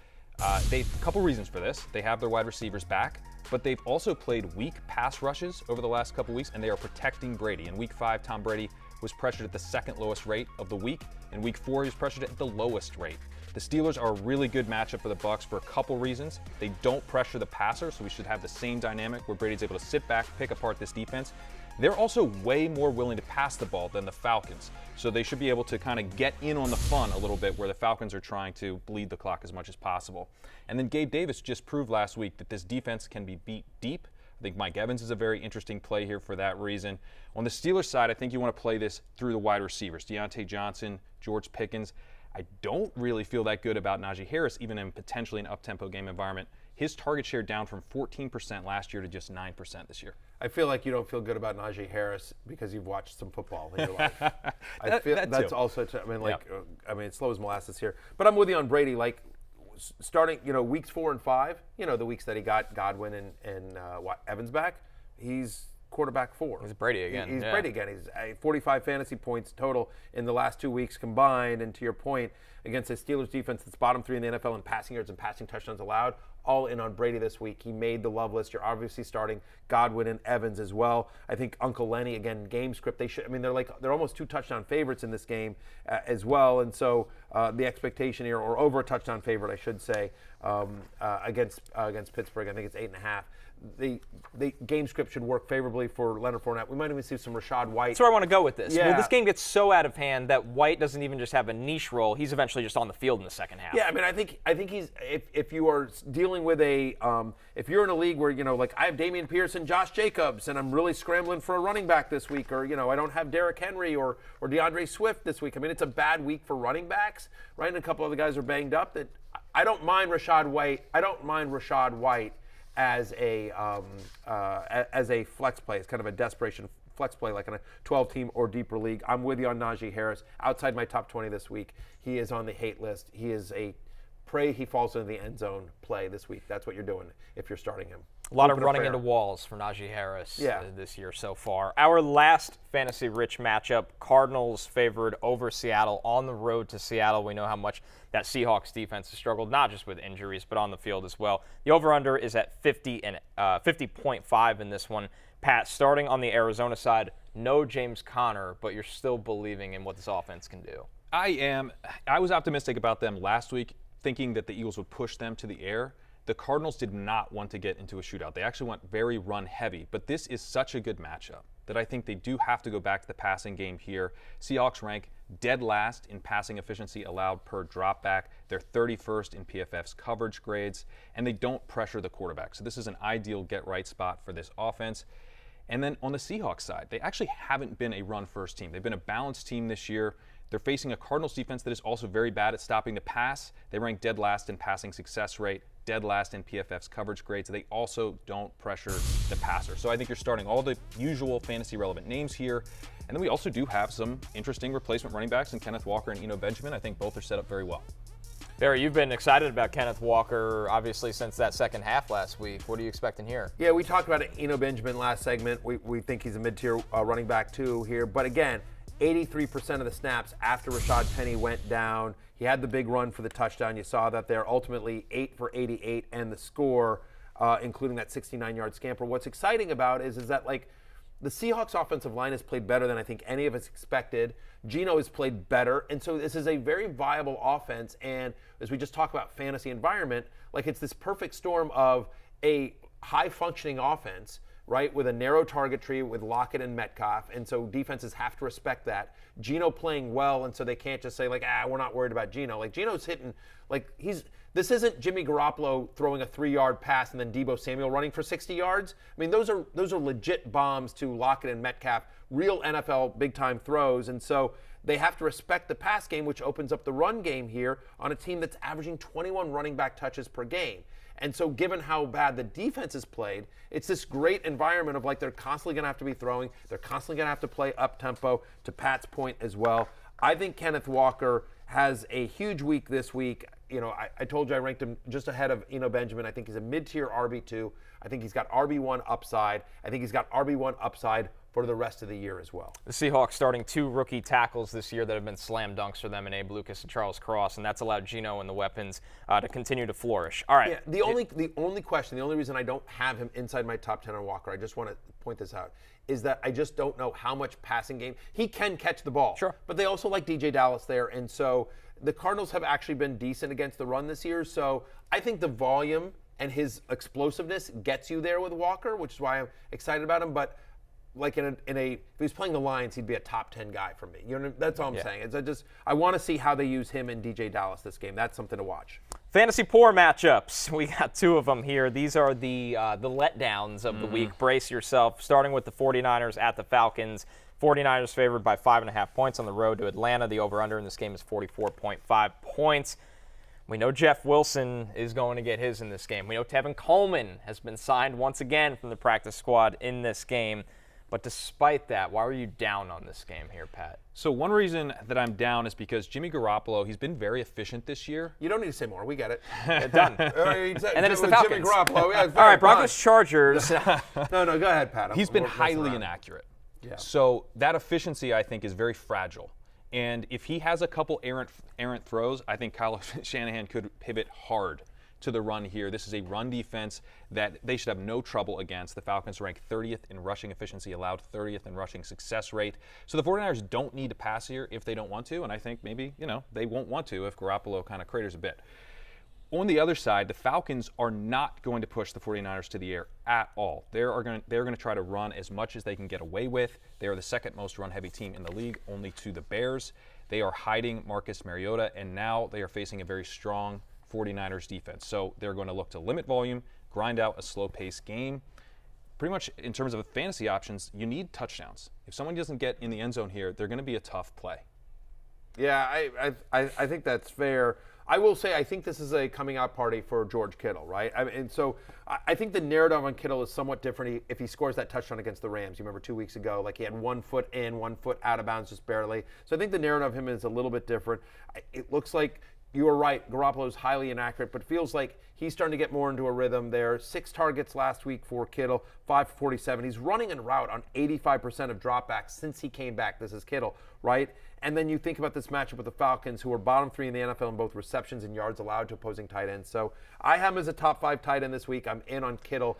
A couple reasons for this. They have their wide receivers back, but they've also played weak pass rushes over the last couple weeks, and they are protecting Brady. In Week 5, Tom Brady was pressured at the second lowest rate of the week. In Week 4, he was pressured at the lowest rate. The Steelers are a really good matchup for the Bucs for a couple reasons. They don't pressure the passer, so we should have the same dynamic where Brady's able to sit back, pick apart this defense. They're also way more willing to pass the ball than the Falcons, so they should be able to kind of get in on the fun a little bit where the Falcons are trying to bleed the clock as much as possible. And then Gabe Davis just proved last week that this defense can be beat deep. I think Mike Evans is a very interesting play here for that reason. On the Steelers side, I think you want to play this through the wide receivers, Deontay Johnson, George Pickens. I don't really feel that good about Najee Harris, even in potentially an up-tempo game environment. His target share down from 14% last year to just 9% this year. I feel like you don't feel good about Najee Harris because you've watched some football in your life. I feel that's also. It's slow as molasses here. But I'm with you on Brady. Like starting, weeks 4 and 5. The weeks that he got Godwin and Evans back. He's quarterback 4. He's Brady again. He's Brady again. He's 45 fantasy points total in the last 2 weeks combined. And to your point, against a Steelers defense that's bottom 3 in the NFL in passing yards and passing touchdowns allowed, all in on Brady this week. He made the love list. You're obviously starting Godwin and Evans as well. I think Uncle Lenny, again, game script, they're almost 2 touchdown favorites in this game as well. And so the expectation here, or over a touchdown favorite, I should say, against Pittsburgh, I think it's 8.5. The game script should work favorably for Leonard Fournette. We might even see some Rashad White. That's where I want to go with this. Yeah. Well, this game gets so out of hand that White doesn't even just have a niche role. He's eventually just on the field in the second half. Yeah, I think he's if you are dealing with if you're in a league where I have Damian Pierce and Josh Jacobs and I'm really scrambling for a running back this week, or I don't have Derrick Henry or DeAndre Swift this week. It's a bad week for running backs, right? And a couple of the guys are banged up. That I don't mind Rashad White as a flex play. It's kind of a desperation flex play, like in a 12-team or deeper league. I'm with you on Najee Harris. Outside my top 20 this week, he is on the hate list. He is a pray he falls into the end zone play this week. That's what you're doing if you're starting him. A lot of running into walls for Najee Harris this year so far. Our last fantasy-rich matchup, Cardinals favored over Seattle on the road to Seattle. We know how much that Seahawks defense has struggled, not just with injuries, but on the field as well. The over-under is at 50.5 in this one. Pat, starting on the Arizona side, no James Conner, but you're still believing in what this offense can do. I am. I was optimistic about them last week, thinking that the Eagles would push them to the air. The Cardinals did not want to get into a shootout. They actually went very run-heavy, but this is such a good matchup that I think they do have to go back to the passing game here. Seahawks rank dead last in passing efficiency allowed per dropback. They're 31st in PFF's coverage grades, and they don't pressure the quarterback. So this is an ideal get-right spot for this offense. And then on the Seahawks side, they actually haven't been a run-first team. They've been a balanced team this year. They're facing a Cardinals defense that is also very bad at stopping the pass. They rank dead last in passing success rate, dead last in PFF's coverage grades. They also don't pressure the passer. So I think you're starting all the usual fantasy-relevant names here. And then we also do have some interesting replacement running backs in Kenneth Walker and Eno Benjamin. I think both are set up very well. Barry, you've been excited about Kenneth Walker, obviously, since that second half last week. What are you expecting here? Yeah, we talked about Eno Benjamin last segment. We think he's a mid-tier running back, too, here. But again, 83% of the snaps after Rashad Penny went down. He had the big run for the touchdown. You saw that there. Ultimately, 8 for 88 and the score, including that 69-yard scamper. What's exciting about is that, like, the Seahawks offensive line has played better than I think any of us expected. Geno has played better. And so this is a very viable offense. And as we just talk about fantasy environment, like it's this perfect storm of a high-functioning offense, right, with a narrow target tree with Lockett and Metcalf. And so defenses have to respect that. Geno playing well, and so they can't just say, like, we're not worried about Geno. Like, Geno's hitting, like, this isn't Jimmy Garoppolo throwing a 3-yard pass and then Deebo Samuel running for 60 yards. I mean, those are legit bombs to Lockett and Metcalf, real NFL big-time throws. And so they have to respect the pass game, which opens up the run game here on a team that's averaging 21 running back touches per game. And so given how bad the defense is played, it's this great environment of, like, they're constantly going to have to be throwing. They're constantly going to have to play up-tempo, to Pat's point as well. I think Kenneth Walker has a huge week this week. You know, I told you I ranked him just ahead of Eno Benjamin. I think he's a mid-tier RB2. I think he's got RB1 upside. I think he's got RB1 upside for the rest of the year as well. The Seahawks starting 2 rookie tackles this year that have been slam dunks for them in Abe Lucas and Charles Cross, and that's allowed Geno and the weapons to continue to flourish. All right. Yeah, the only reason I don't have him inside my top 10 on Walker, I just want to point this out, is that I just don't know how much passing game. He can catch the ball. Sure. But they also like DJ Dallas there, and so the Cardinals have actually been decent against the run this year, so I think the volume and his explosiveness gets you there with Walker, which is why I'm excited about him. But like if he was playing the Lions, he'd be a top 10 guy for me. You know, that's all I'm saying. I want to see how they use him and DJ Dallas this game. That's something to watch. Fantasy poor matchups. We got 2 of them here. These are the letdowns of the week. Brace yourself. Starting with the 49ers at the Falcons. 49ers favored by 5.5 points on the road to Atlanta. The over-under in this game is 44.5 points. We know Jeff Wilson is going to get his in this game. We know Tevin Coleman has been signed once again from the practice squad in this game. But despite that, why are you down on this game here, Pat? So one reason that I'm down is because Jimmy Garoppolo, he's been very efficient this year. You don't need to say more. We get it. Done. And then it's the Falcons. Jimmy Garoppolo. Yeah, all right, Broncos-Chargers. No, go ahead, Pat. He's been highly inaccurate. Yeah. So that efficiency, I think, is very fragile. And if he has a couple errant throws, I think Kyle Shanahan could pivot hard to the run here. This is a run defense that they should have no trouble against. The Falcons rank 30th in rushing efficiency allowed, 30th in rushing success rate. So the 49ers don't need to pass here if they don't want to, and I think maybe, they won't want to if Garoppolo kind of craters a bit. On the other side, the Falcons are not going to push the 49ers to the air at all. They're going to try to run as much as they can get away with. They are the second most run-heavy team in the league, only to the Bears. They are hiding Marcus Mariota, and now they are facing a very strong 49ers defense. So they're going to look to limit volume, grind out a slow-paced game. Pretty much in terms of fantasy options, you need touchdowns. If someone doesn't get in the end zone here, they're going to be a tough play. Yeah, I think that's fair. I will say I think this is a coming out party for George Kittle, right? And so I think the narrative on Kittle is somewhat different if he scores that touchdown against the Rams. You remember 2 weeks ago, like he had 1 foot in, 1 foot out of bounds just barely. So I think the narrative of him is a little bit different. It looks like you were right. Garoppolo is highly inaccurate, but it feels like he's starting to get more into a rhythm there. 6 targets last week for Kittle, 5 for 47. He's running en route on 85% of dropbacks since he came back. This is Kittle, right? And then you think about this matchup with the Falcons, who are bottom 3 in the NFL in both receptions and yards allowed to opposing tight ends. So I have him as a top 5 tight end this week. I'm in on Kittle.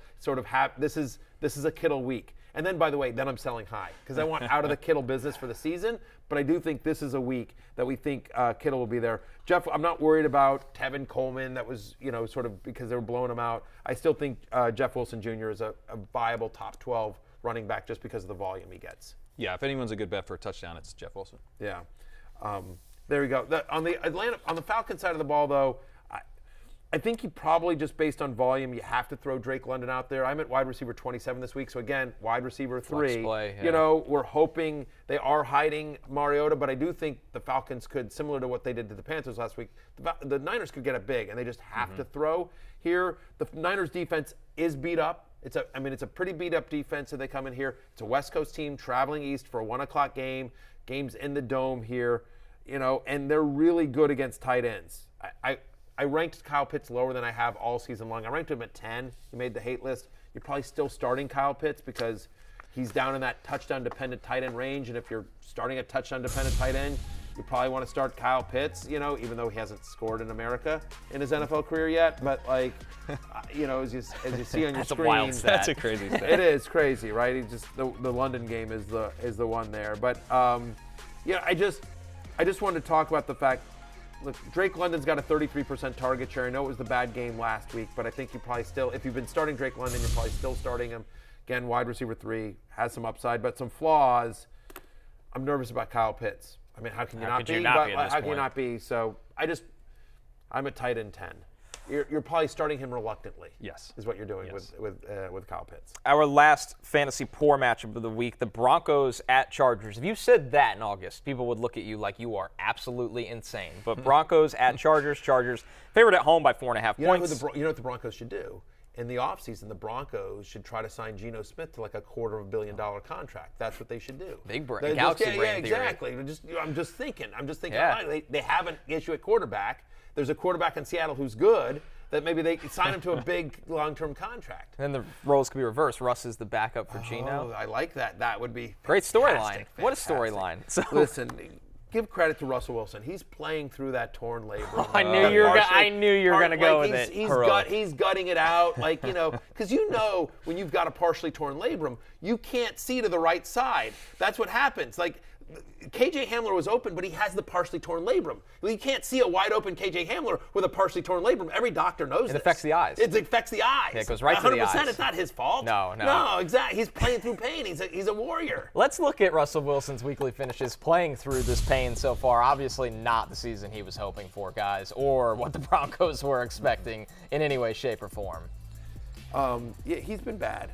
This is a Kittle week. And then, by the way, then I'm selling high because I want out of the Kittle business for the season. But I do think this is a week that we think Kittle will be there. Jeff, I'm not worried about Tevin Coleman. That was, sort of because they were blowing him out. I still think Jeff Wilson Jr. is a viable top 12 running back just because of the volume he gets. Yeah, if anyone's a good bet for a touchdown, it's Jeff Wilson. Yeah. There we go. On the Falcons side of the ball, though, I think you probably just based on volume, you have to throw Drake London out there. I'm at wide receiver 27 this week, so again, wide receiver 3. Flex play, yeah. You know, we're hoping they are hiding Mariota, but I do think the Falcons could, similar to what they did to the Panthers last week, the Niners could get it big, and they just have to throw here. The Niners defense is beat up. It's a pretty beat up defense that they come in here. It's a West Coast team traveling east for a 1:00 game. Game's in the dome here, you know, and they're really good against tight ends. I ranked Kyle Pitts lower than I have all season long. I ranked him at 10. He made the hate list. You're probably still starting Kyle Pitts because he's down in that touchdown-dependent tight end range, and if you're starting a touchdown-dependent tight end, you probably want to start Kyle Pitts, you know, even though he hasn't scored in America in his NFL career yet. But, like, you know, as you see on your That's screen. a wild stat. That's a crazy stat. It is crazy, right? He just the London game is the one there. But, yeah, I just wanted to talk about the fact, look, Drake London's got a 33% target share. I know it was the bad game last week, but I think you probably still, if you've been starting Drake London, you're probably still starting him. Again, wide receiver 3, has some upside, but some flaws. I'm nervous about Kyle Pitts. I mean, how can you not be? How can you not be? So I'm at tight end 10. You're probably starting him reluctantly. Yes. Is what you're doing Yes. with Kyle Pitts. Our last fantasy poor matchup of the week, the Broncos at Chargers. If you said that in August, people would look at you like you are absolutely insane. But Broncos at Chargers, favored at home by 4.5 points. You know what the Broncos should do? In the offseason, the Broncos should try to sign Geno Smith to like a $250 million contract. That's what they should do. Big brain, galaxy brain theory. Exactly. I'm just thinking. Yeah. They have an issue at quarterback. There's a quarterback in Seattle who's good, that maybe they could sign him to a big long-term contract. And then the roles could be reversed. Russ is the backup for Geno. Oh, I like that. That would be Great storyline. fantastic. What a storyline. So, Listen, give credit to Russell Wilson. He's playing through that torn labrum. I knew you were gonna go with it. He's gutting it out, like, you know, because you know when you've got a partially torn labrum, you can't see to the right side. That's what happens. Like, KJ Hamler was open, but he has the partially torn labrum. You can't see a wide open KJ Hamler with a partially torn labrum. Every doctor knows this. It affects the eyes. It affects the eyes. Yeah, it goes right to the eyes. 100%. It's not his fault. No, exactly. He's playing through pain. He's a warrior. let's look at Russell Wilson's weekly finishes playing through this pain so far. Obviously not the season he was hoping for, guys, or what the Broncos were expecting in any way, shape, or form. Yeah, he's been bad.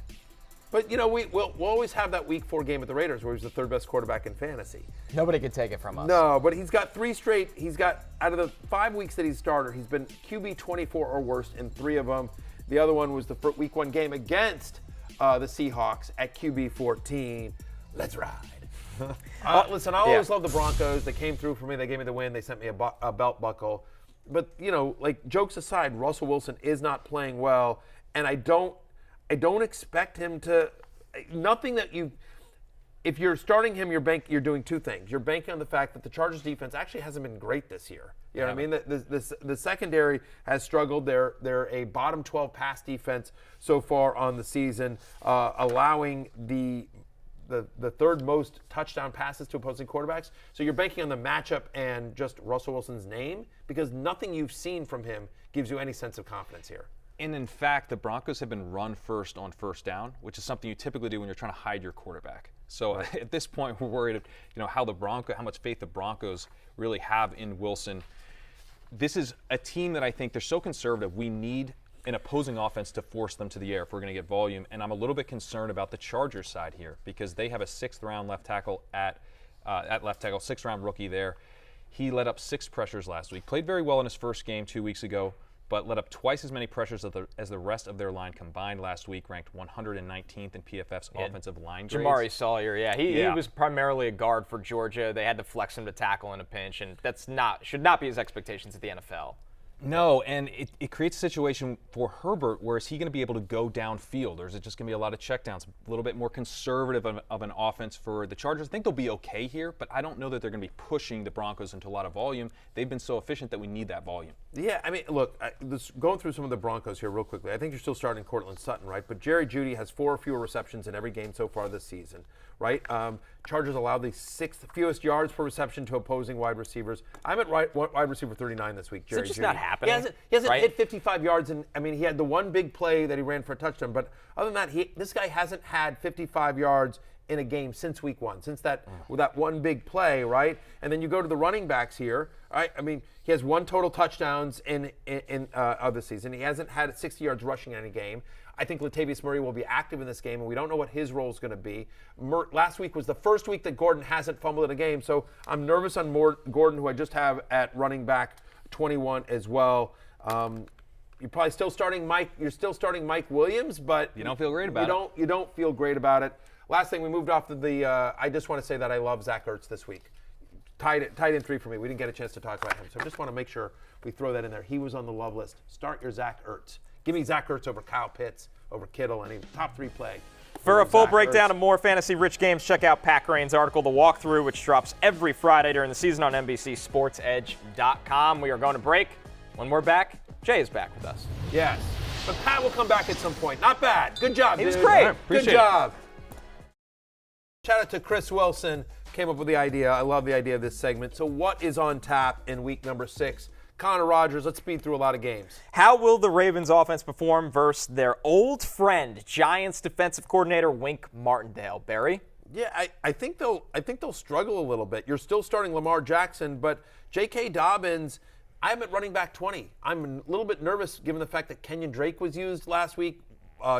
But, you know, we'll always have that Week 4 game at the Raiders where he's the third best quarterback in fantasy. Nobody can take it from us. No, but he's got 3 straight. He's got, out of the 5 weeks that he's starter, he's been QB 24 or worse in 3 of them. The other one was the Week 1 game against the Seahawks at QB 14. Let's ride. Listen, I always love the Broncos. They came through for me. They gave me the win. They sent me a belt buckle. But, you know, like, jokes aside, Russell Wilson is not playing well, and I don't expect him to. Nothing that you. If you're starting him, you're doing 2 things. You're banking on the fact that the Chargers defense actually hasn't been great this year. You know what I mean? The secondary has struggled. They're a bottom 12 pass defense so far on the season, allowing the third most touchdown passes to opposing quarterbacks. So you're banking on the matchup and just Russell Wilson's name, because nothing you've seen from him gives you any sense of confidence here. And in fact, the Broncos have been run first on first down, which is something you typically do when you're trying to hide your quarterback. So at this point, we're worried, you know, how much faith the Broncos really have in Wilson. This is a team that I think they're so conservative. We need an opposing offense to force them to the air if we're going to get volume. And I'm a little bit concerned about the Chargers side here, because they have a 6th-round left tackle at left tackle, 6th-round rookie there. He let up 6 pressures last week. Played very well in his first game 2 weeks ago, but let up twice as many pressures as the rest of their line combined last week, ranked 119th in PFF's offensive line grades. Jamari Sawyer, he was primarily a guard for Georgia. They had to flex him to tackle in a pinch, and should not be his expectations at the NFL. No, and it creates a situation for Herbert where is he going to be able to go downfield, or is it just going to be a lot of checkdowns, a little bit more conservative of an offense for the Chargers? I think they'll be okay here, but I don't know that they're going to be pushing the Broncos into a lot of volume. They've been so efficient that we need that volume. Yeah, I mean, look, going through some of the Broncos here real quickly, I think you're still starting Cortland Sutton, right? But Jerry Jeudy has 4 fewer receptions in every game so far this season, right? Chargers allowed the 6th fewest yards per reception to opposing wide receivers. I'm at wide receiver 39 this week, Jerry Jeudy. Is it just not happening? He hasn't hit 55 yards, and I mean, he had the one big play that he ran for a touchdown, but other than that, this guy hasn't had 55 yards in a game since week 1, since that one big play, right? And then you go to the running backs here, right? I mean, he has 1 total touchdowns in of the season. He hasn't had 60 yards rushing in any game. I think Latavius Murray will be active in this game, and we don't know what his role is going to be. Last week was the first week that Gordon hasn't fumbled in a game, so I'm nervous on Gordon, who I just have at running back 21 as well. You're probably still starting Mike. You're still starting Mike Williams, but you don't feel great about it. You don't feel great about it. Last thing, we moved off to the. I just want to say that I love Zach Ertz this week. Tied in 3 for me. We didn't get a chance to talk about him, so I just want to make sure we throw that in there. He was on the love list. Start your Zach Ertz. Give me Zach Ertz over Kyle Pitts, over Kittle, any top 3 play. For a full breakdown of more fantasy-rich games, check out Pat Kerrane's article, The Walkthrough, which drops every Friday during the season on NBCSportsEdge.com. We are going to break. When we're back, Jay is back with us. Yes, but Pat will come back at some point. Not bad. Good job, dude. He was great. Good job. Shout out to Chris Wilson. Came up with the idea. I love the idea of this segment. So what is on tap in week number 6? Connor Rogers, let's speed through a lot of games. How will the Ravens offense perform versus their old friend, Giants defensive coordinator Wink Martindale? Barry? Yeah, I think they'll struggle a little bit. You're still starting Lamar Jackson, but J.K. Dobbins, I am at running back 20. I'm a little bit nervous given the fact that Kenyon Drake was used last week.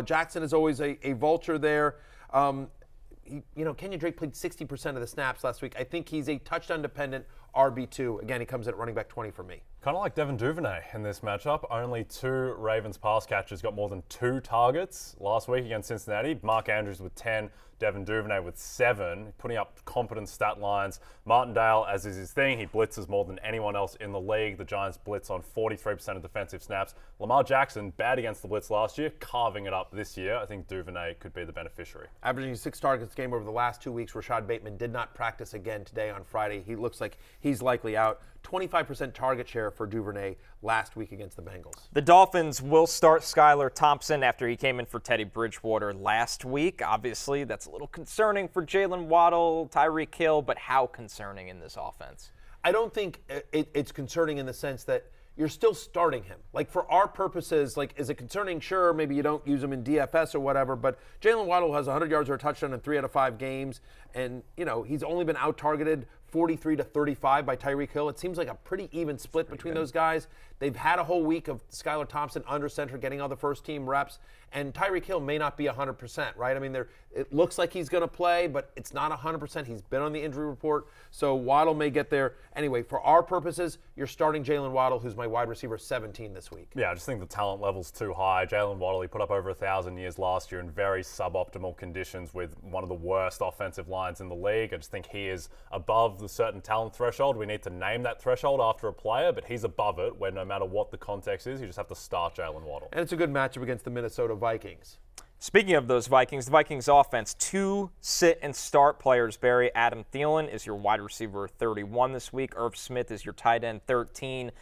Jackson is always a vulture there. Kenyon Drake played 60% of the snaps last week. I think he's a touchdown-dependent RB2. Again, he comes at running back 20 for me. Kind of like Devin Duvernay in this matchup. Only 2 Ravens pass catchers got more than 2 targets last week against Cincinnati. Mark Andrews with 10, Devin Duvernay with 7, putting up competent stat lines. Martindale, as is his thing, he blitzes more than anyone else in the league. The Giants blitz on 43% of defensive snaps. Lamar Jackson, bad against the blitz last year, carving it up this year. I think Duvernay could be the beneficiary. Averaging 6 targets a game over the last 2 weeks. Rashad Bateman did not practice again today on Friday. He looks like he's likely out. 25% target share for Duvernay last week against the Bengals. The Dolphins will start Skylar Thompson after he came in for Teddy Bridgewater last week. Obviously, that's a little concerning for Jalen Waddle, Tyreek Hill, but how concerning in this offense? I don't think it's concerning in the sense that you're still starting him. Like, for our purposes, like, is it concerning? Sure, maybe you don't use him in DFS or whatever, but Jalen Waddle has 100 yards or a touchdown in 3 out of 5 games, and, he's only been out-targeted 43 to 35 by Tyreek Hill. It seems like a pretty even split between those guys. They've had a whole week of Skylar Thompson under center getting all the first-team reps, and Tyreek Hill may not be 100%, right? I mean, it looks like he's going to play, but it's not 100%. He's been on the injury report, so Waddle may get there. Anyway, for our purposes, you're starting Jalen Waddle, who's my wide receiver 17 this week. Yeah, I just think the talent level's too high. Jalen Waddle, he put up over 1,000 years last year in very suboptimal conditions with one of the worst offensive lines in the league. I just think he is above the certain talent threshold. We need to name that threshold after a player, but he's above it, where no matter what the context is, you just have to start Jalen Waddle. And it's a good matchup against the Minnesota Vikings. Speaking of those Vikings, the Vikings offense, 2 sit and start players, Barry. Adam Thielen is your wide receiver 31 this week. Irv Smith is your tight end 13.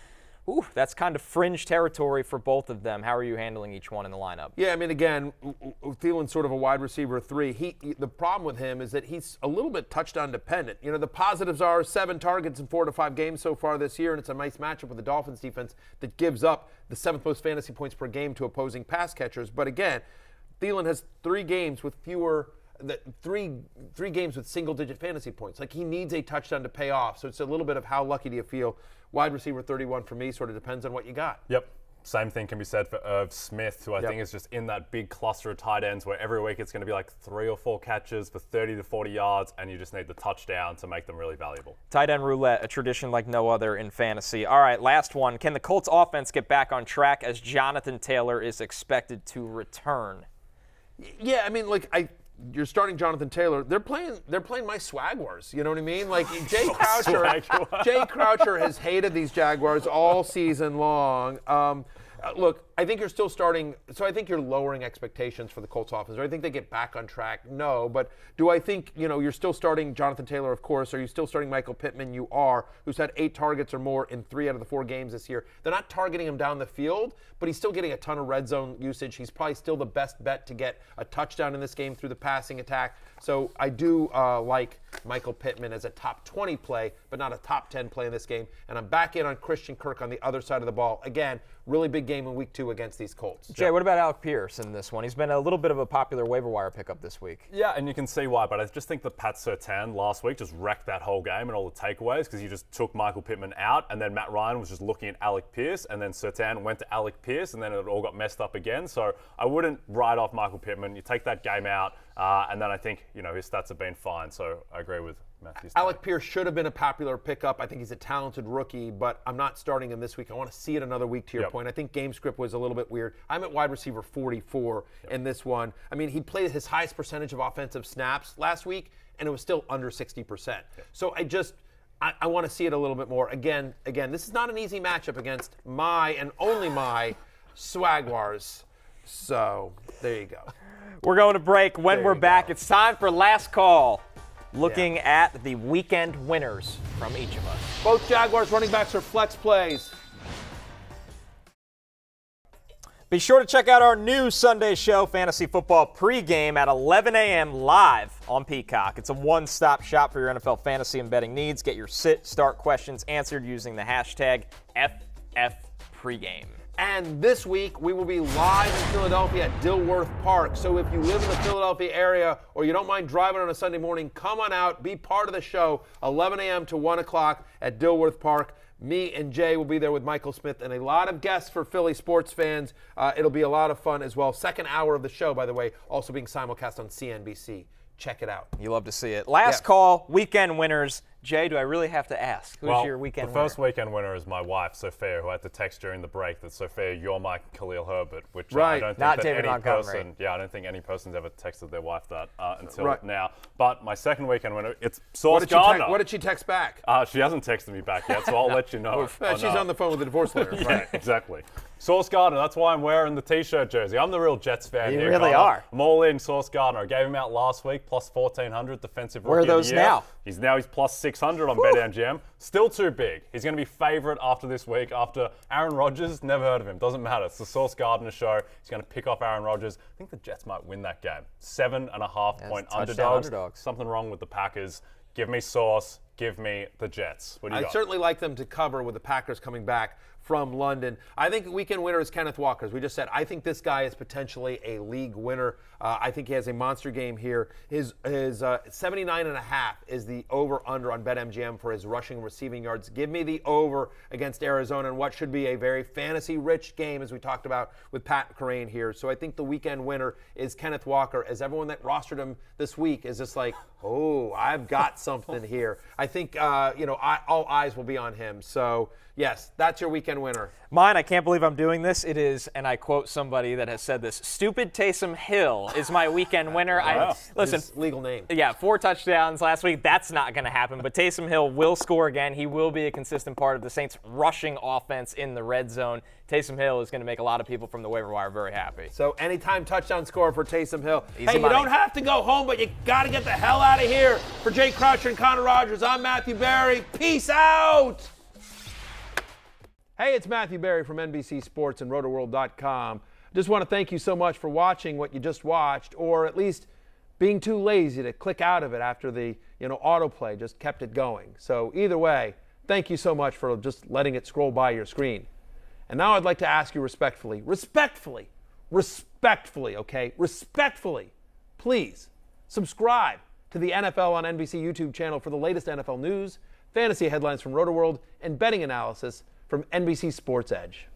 Ooh, that's kind of fringe territory for both of them. How are you handling each one in the lineup? Yeah, I mean, again, Thielen's sort of a wide receiver 3. The problem with him is that he's a little bit touchdown dependent. The positives are 7 targets in 4 to 5 games so far this year, and it's a nice matchup with the Dolphins defense that gives up the 7th most fantasy points per game to opposing pass catchers. But again, Thielen has 3 games with three games with single-digit fantasy points. Like, he needs a touchdown to pay off. So it's a little bit of how lucky do you feel. Wide receiver 31 for me sort of depends on what you got. Yep. Same thing can be said for Irv Smith, who I think is just in that big cluster of tight ends where every week it's going to be like 3 or 4 catches for 30 to 40 yards, and you just need the touchdown to make them really valuable. Tight end roulette, a tradition like no other in fantasy. All right, last one. Can the Colts offense get back on track as Jonathan Taylor is expected to return? Yeah, I mean, you're starting Jonathan Taylor. They're playing my Swagwars. You know what I mean? Like, Jay Croucher has hated these Jaguars all season long. Look, I think you're still starting. So I think you're lowering expectations for the Colts offense. Do I think they get back on track? No. But do I think, you're still starting Jonathan Taylor, of course. Are you still starting Michael Pittman? You are, who's had 8 targets or more in 3 out of the 4 games this year. They're not targeting him down the field, but he's still getting a ton of red zone usage. He's probably still the best bet to get a touchdown in this game through the passing attack. So I do like Michael Pittman as a top 20 play, but not a top 10 play in this game. And I'm back in on Christian Kirk on the other side of the ball. Again, really big game in week 2 2 against these Colts. Jay, what about Alec Pierce in this one? He's been a little bit of a popular waiver wire pickup this week. Yeah, and you can see why, but I just think that Pat Surtain last week just wrecked that whole game and all the takeaways because he just took Michael Pittman out, and then Matt Ryan was just looking at Alec Pierce, and then Surtain went to Alec Pierce, and then it all got messed up again. So I wouldn't write off Michael Pittman. You take that game out, and then I think, his stats have been fine. So I agree with Matthew's Alec Pierce should have been a popular pickup. I think he's a talented rookie, but I'm not starting him this week. I want to see it another week, to your point. I think game script was a little bit weird. I'm at wide receiver 44 in this one. I mean, he played his highest percentage of offensive snaps last week, and it was still under 60%. So I want to see it a little bit more. Again, this is not an easy matchup against my and only my Swagwars. So there you go. We're going to break. When we're back, it's time for Last Call. Looking at the weekend winners from each of us. Both Jaguars running backs are flex plays. Be sure to check out our new Sunday show, Fantasy Football Pregame, at 11 a.m. live on Peacock. It's a one-stop shop for your NFL fantasy and betting needs. Get your sit-start questions answered using the hashtag FFPregame. And this week, we will be live in Philadelphia at Dilworth Park. So if you live in the Philadelphia area or you don't mind driving on a Sunday morning, come on out, be part of the show, 11 a.m. to 1 o'clock at Dilworth Park. Me and Jay will be there with Michael Smith and a lot of guests for Philly sports fans. It'll be a lot of fun as well. Second hour of the show, by the way, also being simulcast on CNBC. Check it out. You love to see it. Last call, weekend winners. Jay, do I really have to ask? Who's your weekend winner? The first weekend winner is my wife, Sophia, who I had to text during the break that, Sophia, you're my Khalil Herbert, which I don't think Not that David any Montgomery. person, I don't think any person's ever texted their wife that until now. But my second weekend winner, it's Sauce Gardner. What did she text back? She hasn't texted me back yet, so I'll let you know. She's on the phone with the divorce lawyer. Yeah, exactly. Sauce Gardner, that's why I'm wearing the T-shirt jersey. I'm the real Jets fan you here. You really Connor. are. I'm all in Sauce Gardner. I gave him out last week, plus 1,400 defensive Where are rookie of those the year. now? He's plus 600 on BetMGM. Still too big. He's going to be favorite after this week. After Aaron Rodgers, never heard of him. Doesn't matter. It's the Sauce Gardner show. He's going to pick off Aaron Rodgers. I think the Jets might win that game. 7.5 point underdogs. Something wrong with the Packers. Give me Sauce. Give me the Jets. What do you got? I'd certainly like them to cover with the Packers coming back from London. I think weekend winner is Kenneth Walker. As we just said, I think this guy is potentially a league winner. I think he has a monster game here. His 79.5 is the over-under on BetMGM for his rushing and receiving yards. Give me the over against Arizona in what should be a very fantasy-rich game, as we talked about with Pat Kerrane here. So I think the weekend winner is Kenneth Walker, as everyone that rostered him this week is just like, oh, I've got something here. I think, all eyes will be on him. So, yes, that's your weekend winner. Mine, I can't believe I'm doing this. It is, and I quote somebody that has said this, stupid Taysom Hill is my weekend winner. Wow. Listen, His legal name. Yeah, 4 touchdowns last week. That's not going to happen. But Taysom Hill will score again. He will be a consistent part of the Saints' rushing offense in the red zone. Taysom Hill is going to make a lot of people from the waiver wire very happy. So anytime touchdown score for Taysom Hill. Easy hey, money. You don't have to go home, but you got to get the hell out of here. For Jay Croucher and Connor Rogers, I'm Matthew Berry. Peace out. Hey, it's Matthew Berry from NBC Sports and Rotoworld.com. Just want to thank you so much for watching what you just watched, or at least being too lazy to click out of it after the autoplay just kept it going. So either way, thank you so much for just letting it scroll by your screen. And now I'd like to ask you respectfully, please subscribe to the NFL on NBC YouTube channel for the latest NFL news, fantasy headlines from Rotoworld, and betting analysis from NBC Sports Edge.